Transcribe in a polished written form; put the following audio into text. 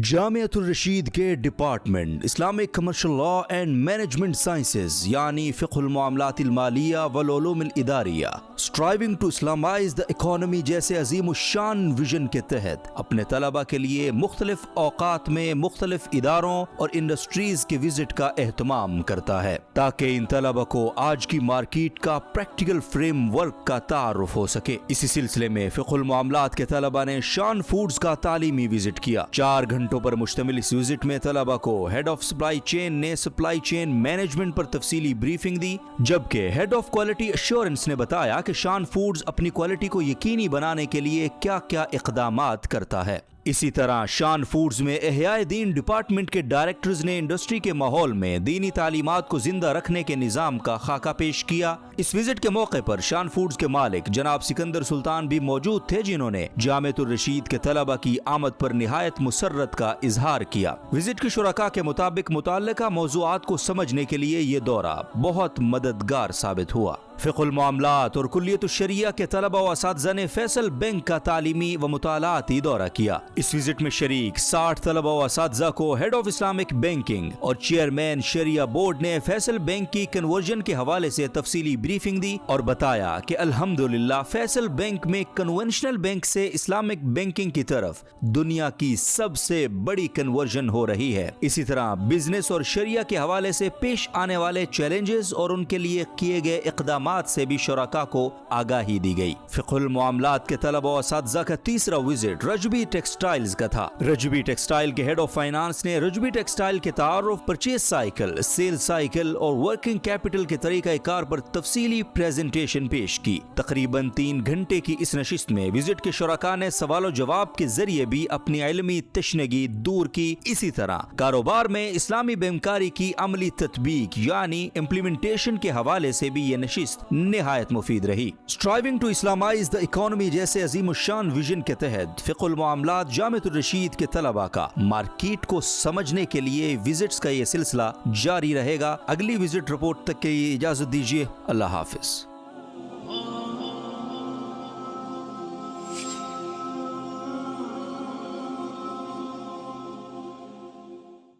جامعۃ الرشید کے department Islamic commercial law and management sciences یعنی فقہ المعاملات المالیہ والعلوم الاداریہ striving to Islamise the economy جیسے عظیم الشان ویژن کے تحت اپنے طلبہ کے لیے مختلف اوقات میں مختلف اداروں اور انڈسٹریز کے وزٹ کا اہتمام کرتا ہے تاکہ ان طلبہ کو آج کی مارکیٹ کا پریکٹیکل فریم ورک کا تعارف ہو سکے۔ اسی سلسلے میں فقہ المعاملات کے طلبہ نے شان فوڈز کا تعلیمی وزٹ کیا۔ 4 گھنٹوں پر مشتمل اس وزٹ میں طلبہ کو ہیڈ آف سپلائی چین نے سپلائی چین مینجمنٹ پر تفصیلی بریفنگ دی، جبکہ ہیڈ آف کوالٹی ایشورنس نے بتایا کہ شان فوڈز اپنی کوالٹی کو یقینی بنانے کے لیے کیا کیا اقدامات کرتا ہے۔ اسی طرح شان فوڈز میں احیاء دین ڈپارٹمنٹ کے ڈائریکٹرز نے انڈسٹری کے ماحول میں دینی تعلیمات کو زندہ رکھنے کے نظام کا خاکہ پیش کیا۔ اس وزٹ کے موقع پر شان فوڈز کے مالک جناب سکندر سلطان بھی موجود تھے، جنہوں نے جامعۃ الرشید کے طلبہ کی آمد پر نہایت مسرت کا اظہار کیا۔ وزٹ کے شرکاء کے مطابق متعلقہ موضوعات کو سمجھنے کے لیے یہ دورہ بہت مددگار ثابت ہوا۔ فقہ المعاملات اور کلیت الشریعہ کے طلبہ و اساتذہ نے فیصل بینک کا تعلیمی و مطالعاتی دورہ کیا۔ اس وزٹ میں شریک 60 طلبہ و اساتذہ کو ہیڈ آف اسلامک بینکنگ اور چیئرمین شریعہ بورڈ نے فیصل بینک کی کنورژن کے حوالے سے تفصیلی بریفنگ دی اور بتایا کہ الحمدللہ فیصل بینک میں کنونشنل بینک سے اسلامک بینکنگ کی طرف دنیا کی سب سے بڑی کنورژن ہو رہی ہے۔ اسی طرح بزنس اور شریعہ کے حوالے سے پیش آنے والے چیلنجز اور ان کے لیے کیے گئے اقدامات سے بھی شرکاء کو آگاہی دی گئی۔ فقہ المعاملات کے طلبہ و اساتذہ کا تیسرا وزٹ رجبی ٹیکسٹائلز کا تھا۔ رجبی ٹیکسٹائل کے ہیڈ آف فائنانس نے رجبی ٹیکسٹائل کے تعارف، پرچیز سائیکل، سیل سائیکل اور ورکنگ کیپٹل کے طریقہ کار پر تفصیلی پریزنٹیشن پیش کی۔ تقریباً 3 گھنٹے کی اس نشست میں وزٹ کے شرکاء نے سوال و جواب کے ذریعے بھی اپنی علمی تشنگی دور کی۔ اسی طرح کاروبار میں اسلامی بینکاری کی عملی تطبیق یعنی امپلیمنٹیشن کے حوالے سے بھی یہ نشست نہایت مفید رہی۔ Striving to Islamise the economy جیسے عظیم الشان ویژن کے تحت فقہ المعاملات جامعۃ الرشید کے طلبہ کا مارکیٹ کو سمجھنے کے لیے وزٹس کا یہ سلسلہ جاری رہے گا۔ اگلی وزٹ رپورٹ تک کے لیے اجازت دیجیے۔ اللہ حافظ۔